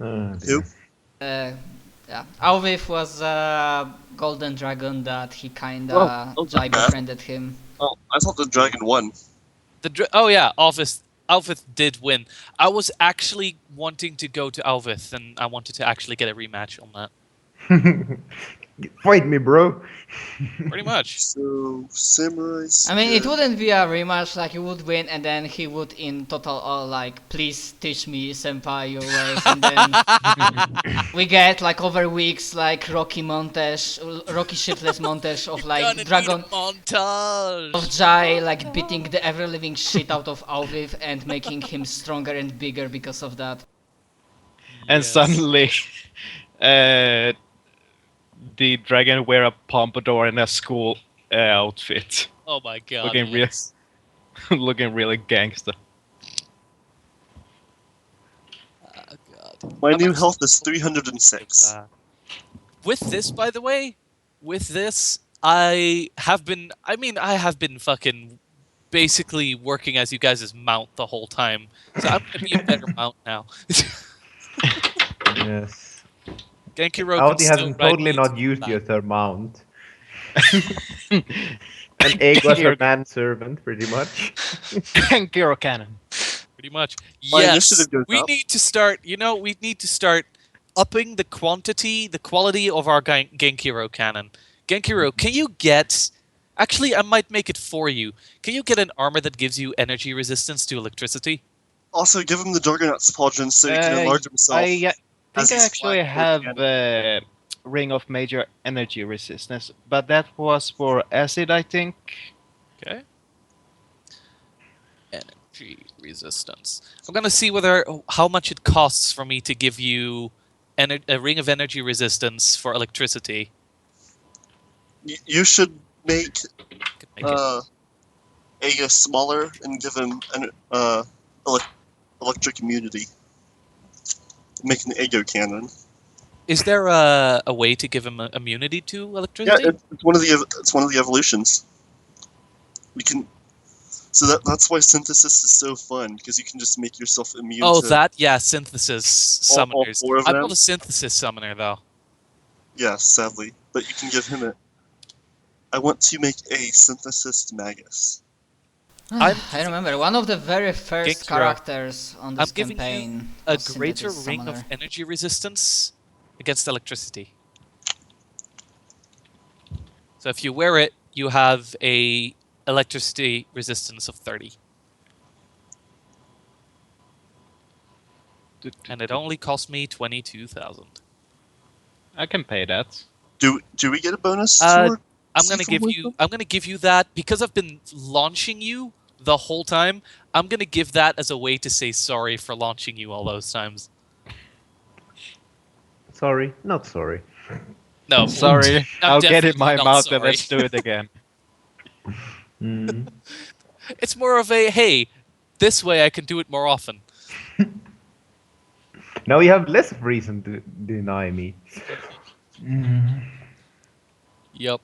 Who? Yeah, Alvif was a golden dragon that he kinda Oh, Jai befriended him. Oh, I thought the dragon won. Oh yeah, Alvith did win. I was actually wanting to go to Alvith, and I wanted to actually get a rematch on that. Fight me, bro. Pretty much. So, Samurai. I mean, it wouldn't be a rematch, like, he would win and then he would in total all like, please teach me, senpai, your ways, and then we get like over weeks like Rocky shitless montage of like Dragon montage of Jai like beating the ever living shit out of Alviv and making him stronger and bigger because of that. And suddenly, the dragon wear a pompadour and a school outfit. Oh my god! Looking really gangster. Oh god! My new health is 306. With this, by the way, I have been fucking basically working as you guys' mount the whole time. So I'm gonna be a better mount now. Yes. Genkiro Audi hasn't totally not used your third mount. And Egg was her manservant, pretty much. Genkiro cannon. Pretty much. My Yes, initiative goes we up. need to start. We need to start upping the quality of our Genkiro cannon. Genkiro, can you get? Actually, I might make it for you. Can you get an armor that gives you energy resistance to electricity? Also, give him the Juggernaut's pauldron so he can enlarge himself. I as think I he's actually flying have towards the Ring of Major Energy Resistance, but that was for acid, I think. Okay. Energy resistance. I'm gonna see how much it costs for me to give you a ring of energy resistance for electricity. You should make Make it. Ega smaller and give him an electric immunity. Make an Ego cannon. Is there a way to give him immunity to electricity? Yeah, it's one of the evolutions. We can. So that's why synthesis is so fun, because you can just make yourself immune. Oh, to synthesis all summoners. four of I'm them? not a synthesis summoner though. Yeah, sadly, but you can give him it. I want to make a synthesis magus. I'm I remember one of the very first Genkiro. characters on this I'm giving campaign. A was greater Synthesis ring Summoner. of energy resistance against electricity. So if you wear it, you have a electricity resistance of 30. And it only cost me 22,000. I can pay that. Do we get a bonus? I'm gonna give you that because I've been launching you the whole time. I'm gonna give that as a way to say sorry for launching you all those times. Sorry, not sorry. No, Sorry, I'll get in definitely my not mouth sorry. and let's do it again. It's more of a hey, this way I can do it more often. Now you have less reason to deny me. Yep.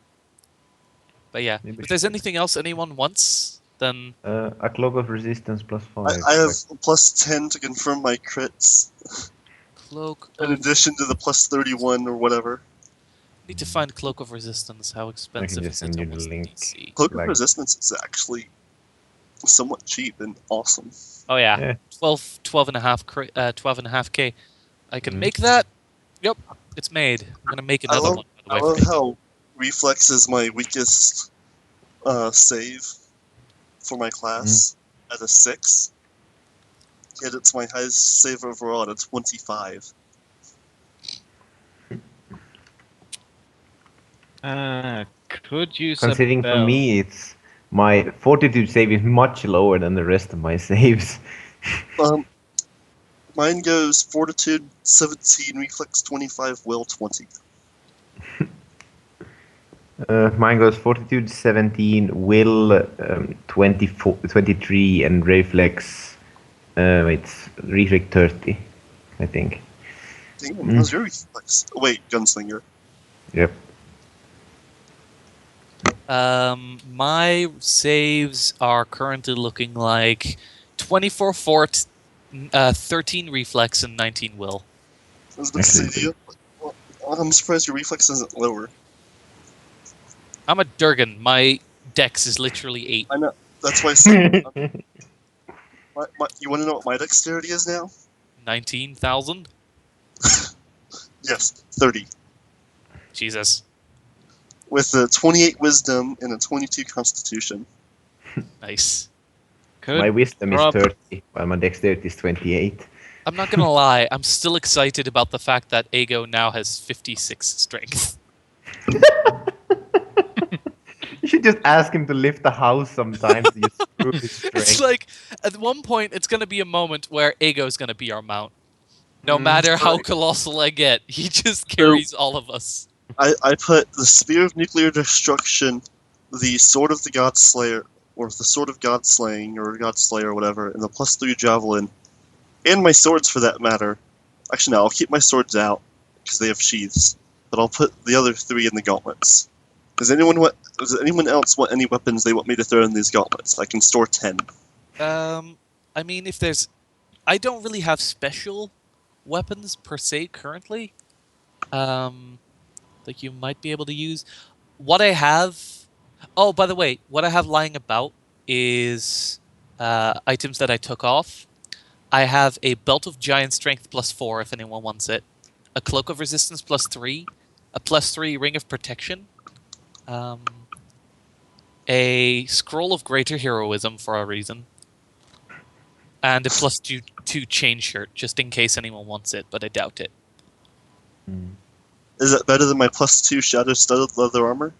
But yeah, Maybe if there's anything else anyone wants, then A cloak of resistance plus 5. I have plus 10 to confirm my crits, cloak. in addition to the plus 31 or whatever. Need to find cloak of resistance. How expensive just is it? send you the What's the link. DC? Cloak Like- of Resistance is actually somewhat cheap and awesome. Oh yeah, Yeah. 12 and a half K. I can make that. Yep, it's made. I'm gonna make another one. By I the way, love how Reflex is my weakest save for my class at a 6. Yet it's my highest save overall at a 25. Could use Considering for me, it's my fortitude save is much lower than the rest of my saves. Mine goes Fortitude 17, Reflex 25, Will 20. Mine goes fortitude 17, will 23, and reflex. It's reflex 30, I think. Damn, how's your Reflex? Oh, wait, Gunslinger. Yep. my saves are currently looking like 24 fort, 13 reflex, and 19 will. I was about to say, well, I'm surprised your reflex isn't lower. I'm a Durgan. My dex is literally 8. I know. That's why I said. You want to know what my dexterity is now? 19,000? Yes, 30. Jesus. With a 28 wisdom and a 22 constitution. Nice. My wisdom is Rob. 30, while my dexterity is 28. I'm not gonna lie, I'm still excited about the fact that Ego now has 56 strength. You should just ask him to lift the house sometimes. You screw his It's strength. like, at one point, it's gonna be a moment where Ego's gonna be our mount. No matter how right. colossal I get, he just carries all of us. I put the Spear of Nuclear Destruction, the Sword of the God Slayer, or the Sword of God Slaying, or God Slayer, or whatever, and the +3 Javelin, and my swords for that matter. Actually, no, I'll keep my swords out, because they have sheaths, but I'll put the other 3 in the gauntlets. Does anyone else want any weapons they want me to throw in these gauntlets? I can store 10. I mean, if there's... I don't really have special weapons per se currently. Like you might be able to use. What I have... Oh, by the way, what I have lying about is items that I took off. I have a Belt of Giant Strength +4 if anyone wants it. A Cloak of Resistance +3. A +3 Ring of Protection. A Scroll of Greater Heroism for a reason. And a +2 chain shirt, just in case anyone wants it, but I doubt it. Is it better than my +2 Shadow Studded Leather Armor?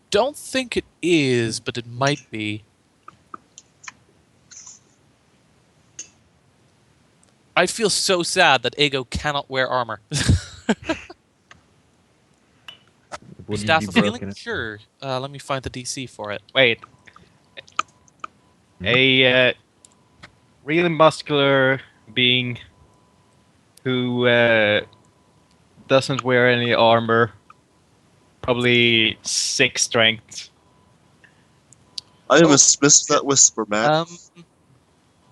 Don't think it is, but it might be. I feel so sad that Ego cannot wear armor. Wouldn't Staff be of broken. Healing? Sure. Let me find the DC for it. Wait. A really muscular being who doesn't wear any armor, probably 6 strength. I almost missed that whisper, Matt.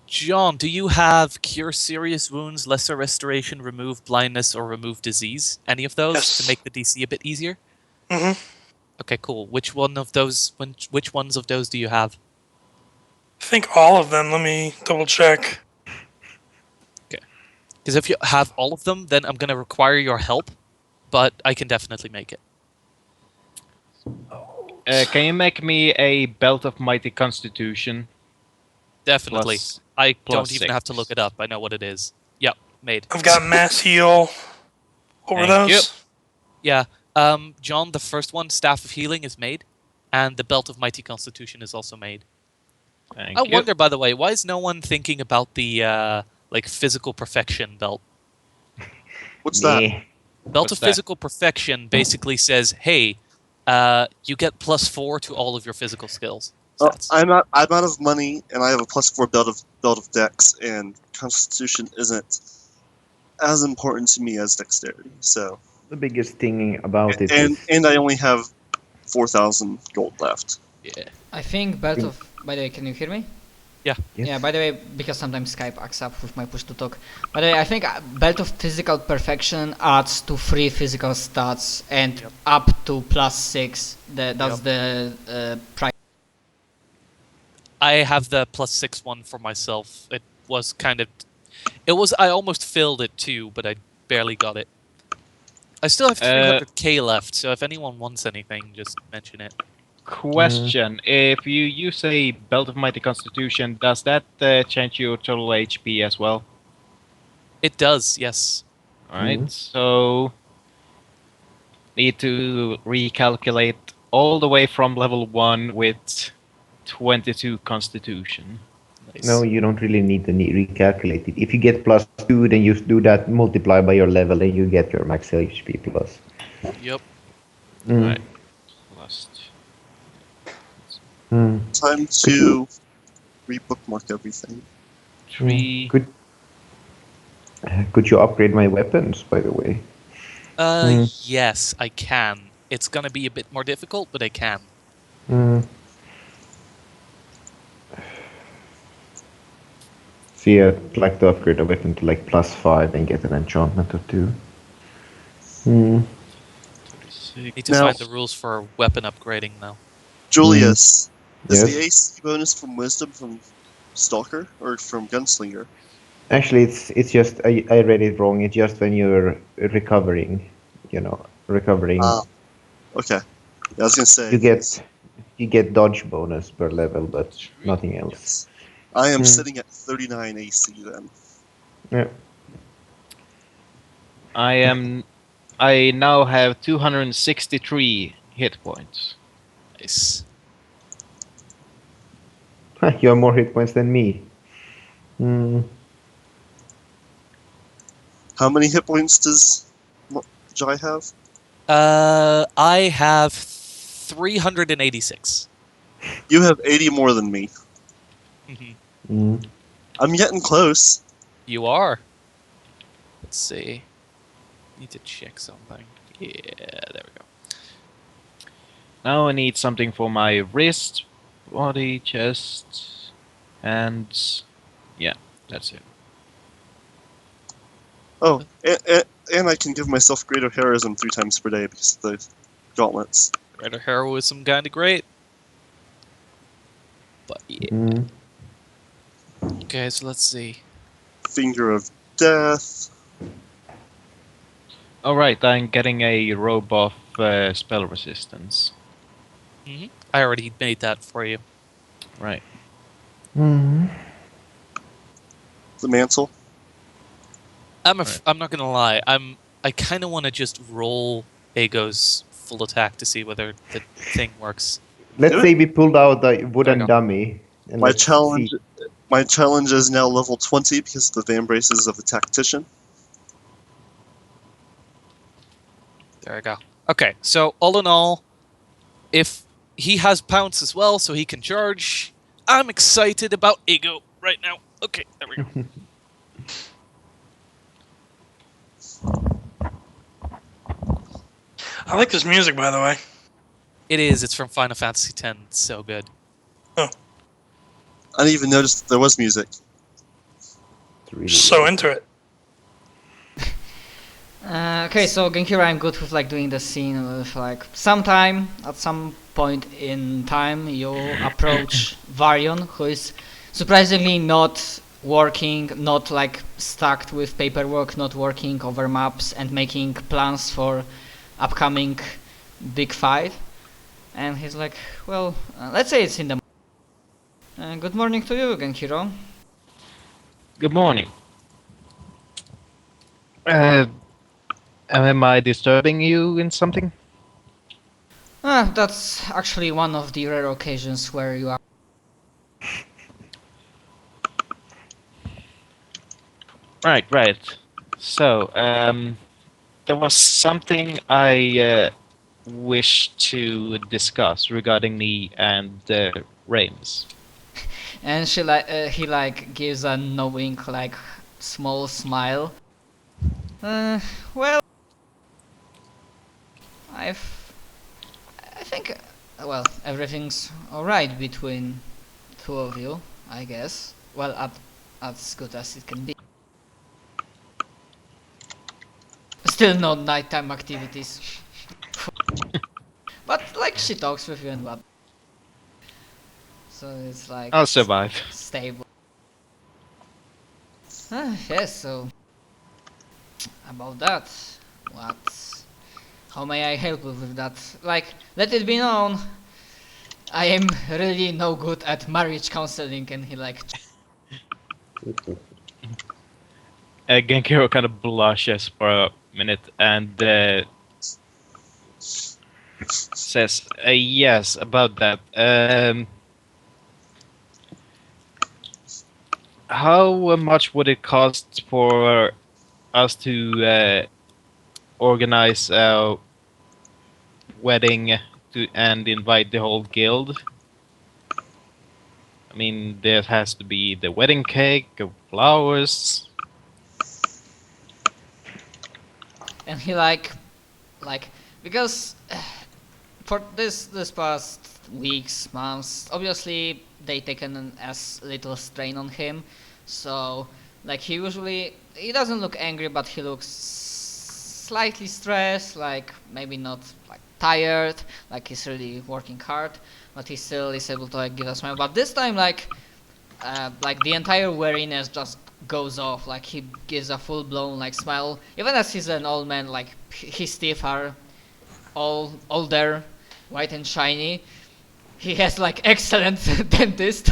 John, do you have Cure Serious Wounds, Lesser Restoration, Remove Blindness, or Remove Disease? Any of those Yes. to make the DC a bit easier? Mm-hmm. Okay, cool. Which ones of those do you have? I think all of them. Let me double check. Because if you have all of them, then I'm going to require your help, but I can definitely make it. Can you make me a Belt of Mighty Constitution? Definitely. Plus- I plus don't even 6. have to look it up. I know what it is. Yep, made. I've got Mass Heal. What were Thank those? Yeah. John, the first one, Staff of Healing, is made, and the Belt of Mighty Constitution is also made. Thank I you. wonder, by the way, why is no one thinking about the physical perfection belt? What's that? Nah. Belt What's of that? physical perfection basically says, hey, you get +4 to all of your physical skills. Stats. I'm out of money, and I have a +4 belt of dex, and Constitution isn't as important to me as dexterity. So, The biggest thing about it and is I only have 4,000 gold left. Yeah. I think Belt of... By the way, can you hear me? Yeah. Yes. Yeah, by the way, because sometimes Skype acts up with my push to talk. By the way, I think Belt of Physical Perfection adds to 3 physical stats and Yep. up to +6. That's the price. I have the +6 one for myself. It was kind of... I almost filled it too, but I barely got it. I still have 300k left, so if anyone wants anything, just mention it. Question: If you use a Belt of Mighty Constitution, does that change your total HP as well? It does, yes. Alright, so need to recalculate all the way from level 1 with 22 Constitution. Nice. no, you don't really need to recalculate it. If you get +2, then you do that multiply by your level, and you get your max HP plus. Yep. Right. Plus Time to rebookmark everything. 3. Could you upgrade my weapons, by the way? Yes, I can. It's gonna be a bit more difficult, but I can. So yeah, I'd like to upgrade a weapon to like +5 and get an enchantment or 2. Need to Now- find the rules for weapon upgrading now. Julius, is the Yes. AC bonus from Wisdom from Stalker or from Gunslinger? Actually, it's just I read it wrong. It's just when you're recovering, recovering. Ah, okay. Yeah, I was gonna say You get dodge bonus per level, but nothing else. yes. I am Hmm. sitting at 39 AC then. Yeah. I now have 263 hit points. Nice. You have more hit points than me. How many hit points does Jai have? I have 386. You have 80 more than me. Mm. I'm getting close. You are. Let's see. Need to check something. Yeah, there we go. Now I need something for my wrist, body, chest, and yeah, that's it. Oh, and I can give myself greater heroism 3 times per day because of the gauntlets. Greater heroism kinda great. But yeah. Mm. Okay, so let's see. Finger of Death. Alright, I'm getting a robe of spell resistance. I already made that for you. Right. Mm. The mantle. I'm not gonna lie. I kind of want to just roll Ago's full attack to see whether the thing works. Let's Do say we pulled out the There wooden we go. dummy. And My let's challenge. see. My challenge is now level 20 because of the vambraces of the tactician. There we go. Okay, so all in all, if he has pounce as well, so he can charge, I'm excited about Ego right now. Okay, there we go. I like this music, by the way. It is. It's from Final Fantasy X. It's so good. I didn't even notice that there was music. It's really So into it. Okay, so Genkira, I'm good with like doing the scene with like sometime at some point in time you approach Varion, who is surprisingly not working, not like stacked with paperwork, not working over maps and making plans for upcoming big fight. And he's like, well, let's say it's in the good morning to you, Genkiro. Good morning. Am I disturbing you in something? That's actually one of the rare occasions where you are. Right. So, there was something I wish to discuss regarding me and Reims. And he like gives a knowing like small smile. Well, I think well everything's alright between two of you, I guess. Well, as good as it can be. Still no nighttime activities. But like she talks with you and what. So it's like I'll survive. stable. Yes, so about that, how may I help you with that? Like, let it be known, I am really no good at marriage counseling, and he like, Genkiro kind of blushes for a minute and says, yes, about that. How much would it cost for us to organize a wedding and invite the whole guild? I mean, there has to be the wedding cake, flowers. and he like, because for this past weeks, months, obviously they taken as little strain on him, So, like, he doesn't look angry, but he looks slightly stressed, like maybe not like tired, like he's really working hard, but he still is able to like give a smile. But this time, like the entire wariness just goes off. Like he gives a full blown like smile, even as he's an old man. Like his teeth are all older, white and shiny. He has like excellent dentist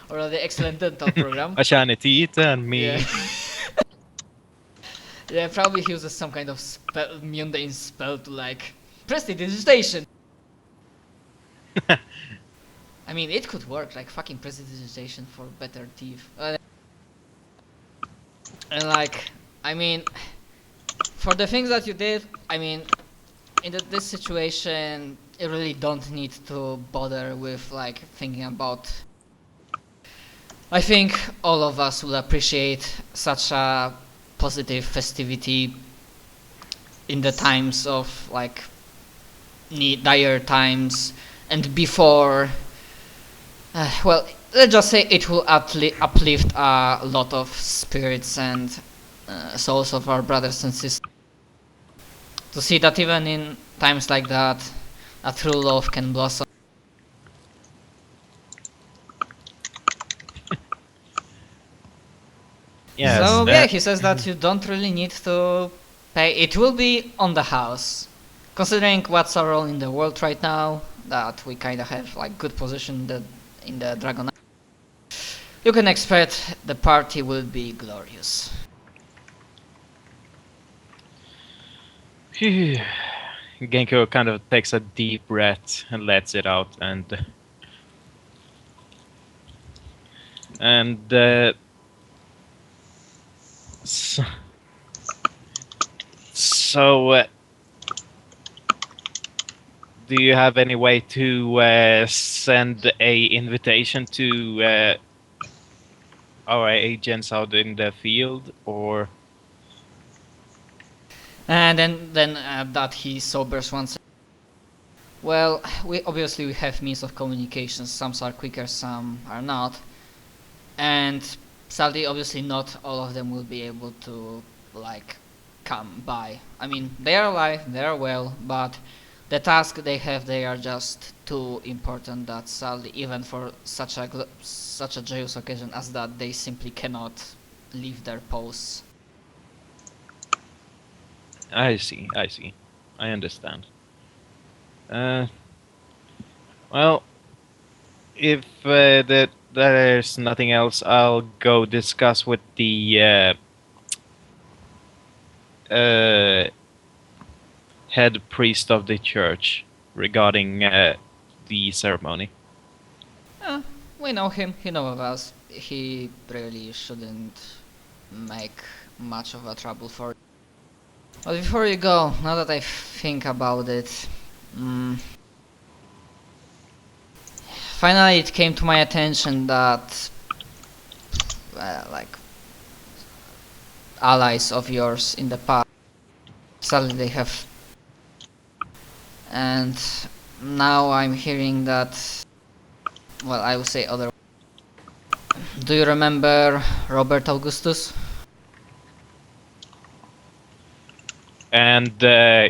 or the excellent dental program. A shiny teeth and me. Yeah. Yeah, probably he uses some kind of mundane spell to like prestidigitation. I mean, it could work, like fucking prestidigitation for better teeth. And like, I mean, for the things that you did, I mean, in this situation, you really don't need to bother with like thinking about. I think all of us will appreciate such a positive festivity in the times of like dire times and before. Well, let's just say it will uplift a lot of spirits and souls of our brothers and sisters. To see that even in times like that, a true love can blossom. Yes. So yeah, he says that you don't really need to pay. It will be on the house. Considering what's our role in the world right now, that we kind of have like good position in the Dragon. You can expect the party will be glorious. Genko kind of takes a deep breath and lets it out, and so do you have any way to send a invitation to our agents out in the field, or? And then that he sobers once. Well, we have means of communication. Some are quicker, some are not. And sadly, obviously not all of them will be able to like come by. I mean, they are alive, they are well, but the task they have, they are just too important that sadly, even for such a joyous occasion as that, they simply cannot leave their posts. I see. I understand. Well, if there's nothing else, I'll go discuss with the head priest of the church regarding the ceremony. We know him, he knows of us. He really shouldn't make much of a trouble for it. But before you go, now that I think about it, finally it came to my attention that, like, allies of yours in the past, sadly they have, and now I'm hearing that, well, I would say other. Do you remember Robert Augustus? And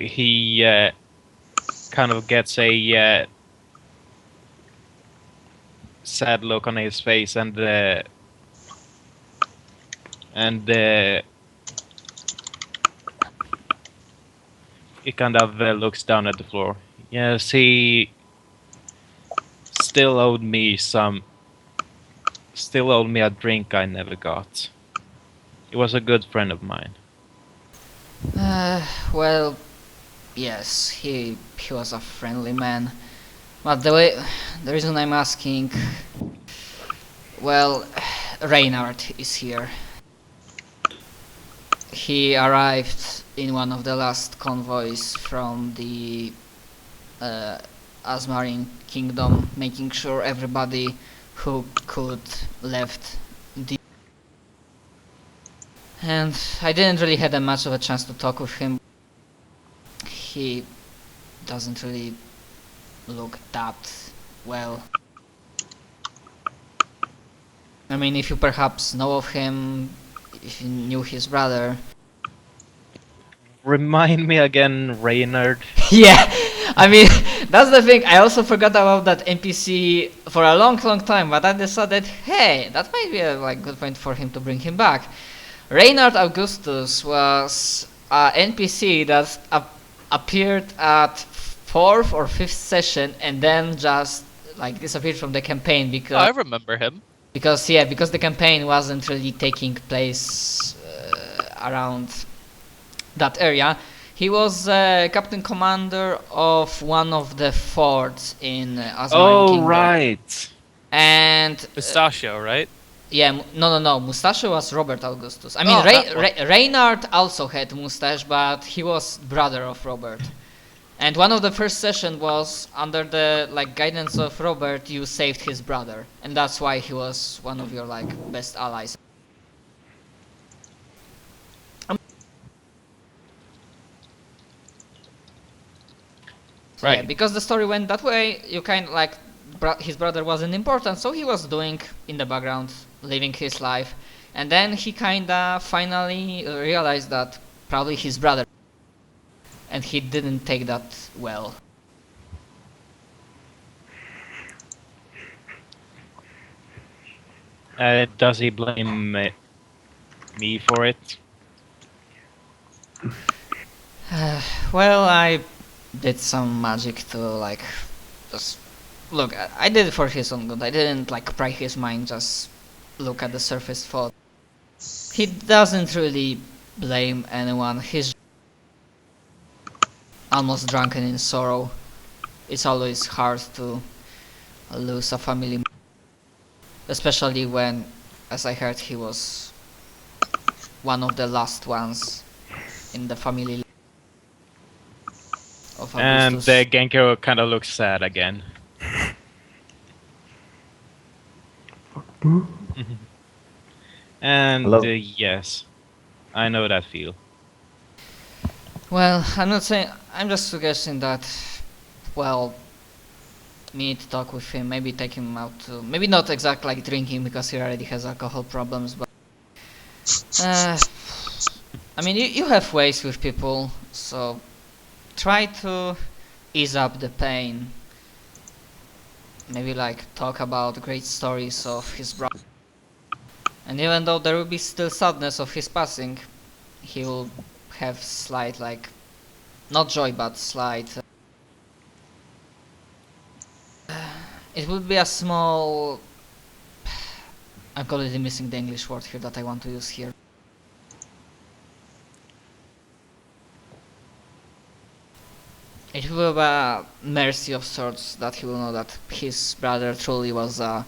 he kind of gets a sad look on his face, and he kind of looks down at the floor. Yes, he still owed me a drink I never got. He was a good friend of mine. Well, yes, he was a friendly man, but the reason I'm asking, well, Reynard is here. He arrived in one of the last convoys from the Asmarine Kingdom, making sure everybody who could left the. And I didn't really have much of a chance to talk with him. He doesn't really look that well. I mean, if you perhaps know of him, if you knew his brother. Remind me again, Reynard. Yeah, I mean, that's the thing. I also forgot about that NPC for a long time, but I decided, hey, that might be a good point for him to bring him back. Reynard Augustus was an NPC that appeared at 4th or 5th session and then just disappeared from the campaign because I remember him. because the campaign wasn't really taking place around that area. He was captain commander of one of the forts in Azmarin Kingdom. Right. And Pistachio, right? yeah, no. Mustachio was Robert Augustus. I mean, that one. Reynard also had mustache, but he was brother of Robert. And one of the first session was under the guidance of Robert. You saved his brother, and that's why he was one of your best allies. So, Right. yeah, because the story went that way, you kind of his brother wasn't important, so he was doing in the background, living his life, and then he kinda finally realized that probably his brother, and he didn't take that well. Does he blame me for it? Well, I did some magic to just look. I did it for his own good. I didn't pry his mind. Just look at the surface thought. He doesn't really blame anyone. He's almost drunken in sorrow. It's always hard to lose a family, especially when, as I heard, he was one of the last ones in the family of And Augustus. Genko kind of looks sad again. And Hello? yes, I know that feel. Well, I'm not saying. I'm just suggesting that. Well, we need to talk with him. Maybe take him out to. Maybe not exactly drinking because he already has alcohol problems. But I mean, you have ways with people, so try to ease up the pain. Maybe talk about great stories of his brother. And even though there will be still sadness of his passing, he will have slight not joy but slight. It would be a small. I'm completely missing the English word here that I want to use here. It will be a mercy of sorts that he will know that his brother truly was a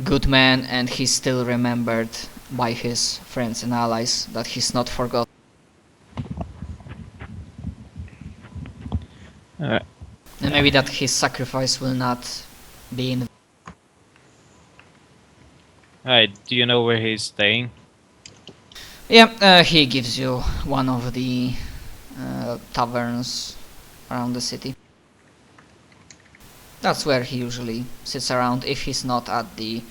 good man and he's still remembered by his friends and allies, that he's not forgotten. And maybe that his sacrifice will not be in. Do you know where he's staying? Yeah, he gives you one of the taverns around the city. That's where he usually sits around if he's not at the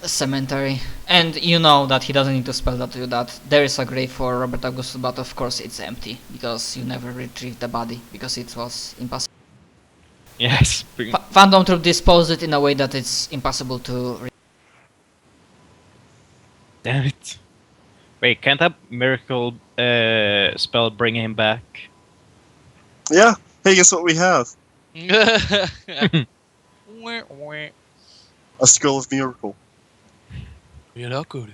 cemetery. And you know that he doesn't need to spell that to you that there is a grave for Robert Augustus, but of course it's empty because you never retrieved the body because it was impossible. Yes. Fandom Troop disposed it in a way that it's impossible to. Damn it. Wait, can't that miracle spell bring him back? Yeah. Hey, guess what we have? A scroll of miracle. Okay.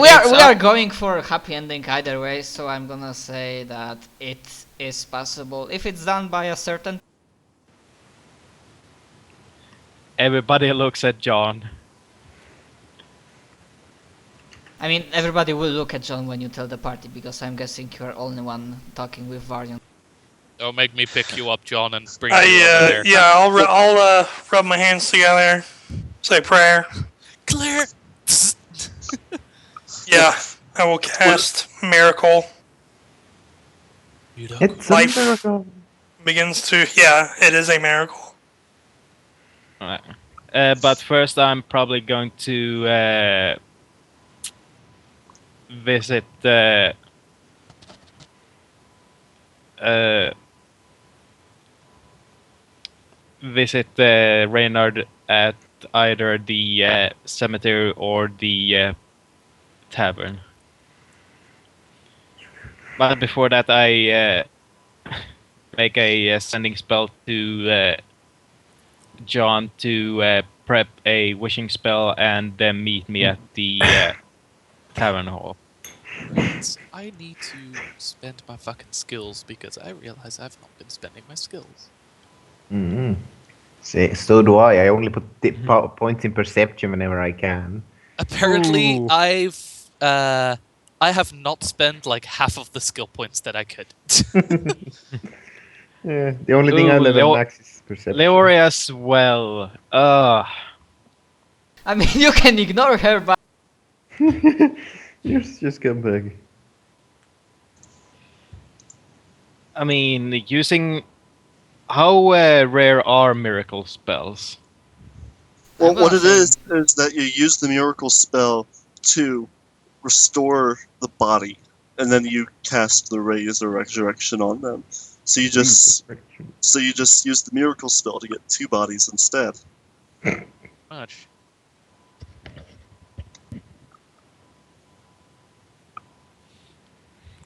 We are going for a happy ending either way, so I'm gonna say that it is possible if it's done by a certain. Everybody looks at John. I mean, everybody will look at John when you tell the party because I'm guessing you're only one talking with Varian. Don't make me pick you up, John, and bring you over there. Yeah, I'll rub my hands together, say prayer. Claire! Yeah, I will cast miracle. It's Life. a miracle. begins to. Yeah, it is a miracle. But first, I'm probably going to visit Reynard at either the cemetery or the tavern. But before that, I make a sending spell to John to prep a wishing spell and then meet me at the tavern hall. I need to spend my fucking skills because I realize I've not been spending my skills. Mm-hmm. So do I. I only put points in perception whenever I can. Apparently, Ooh. I have not spent like half of the skill points that I could. Yeah, the only thing I Ooh, level max is perception. Leoria as well. I mean, you can ignore her, but Just come back. I mean, using... How rare are miracle spells? Well, I'm what gonna it is that you use the miracle spell to restore the body, and then you cast the raise or resurrection on them. So you just use the miracle spell to get 2 bodies instead. Much.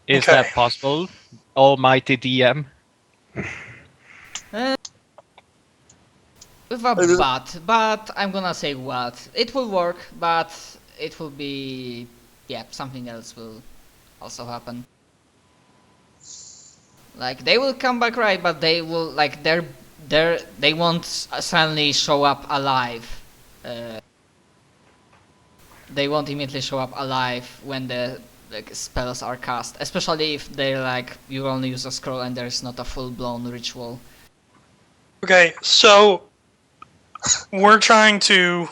Is Okay. that possible? Almighty DM? with a but I'm gonna say what. It will work, but it will be... yeah, something else will also happen. Like, they will come back, right, but they will, like, they won't suddenly show up alive. They won't immediately show up alive when the spells are cast, especially if they're like, you only use a scroll and there's not a full-blown ritual. Okay, so we're trying to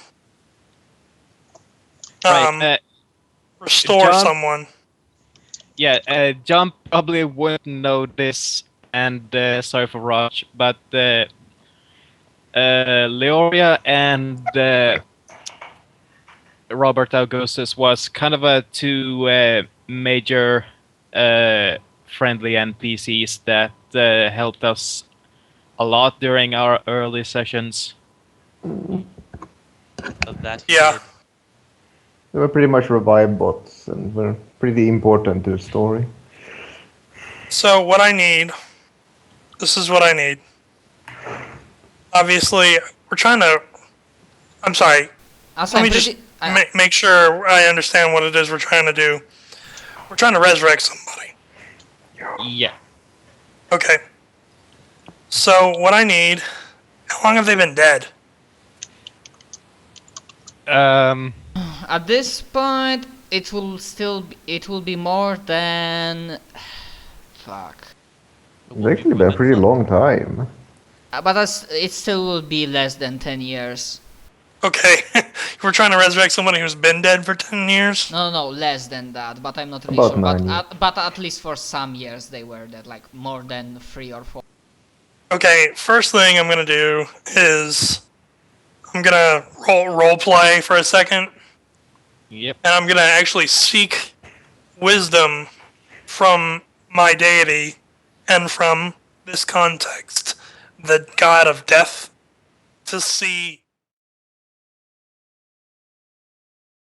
restore John- someone. Yeah, John probably wouldn't know this, and sorry for Raj, but Leoria and Robert Augustus was kind of a 2 major friendly NPCs that helped us a lot during our early sessions. Of that. Yeah. They were pretty much revive bots and were pretty important to the story. So what I need, this is what I need. Obviously, we're trying to. I'm sorry. Also, Let me I'm just pretty- make sure I understand what it is we're trying to do. We're trying to resurrect somebody. Yeah. Okay. So what I need. How long have they been dead? At this point, it will be more than... fuck. It's actually been a pretty long time. But it still will be less than 10 years. Okay. We're trying to resurrect somebody who's been dead for 10 years? No, less than that, but I'm not really About sure. 9 years. But at least for some years they were dead, like more than 3 or 4. Okay, first thing I'm gonna do is I'm gonna role play for a second, Yep. and I'm gonna actually seek wisdom from my deity and from this context, the god of death, to see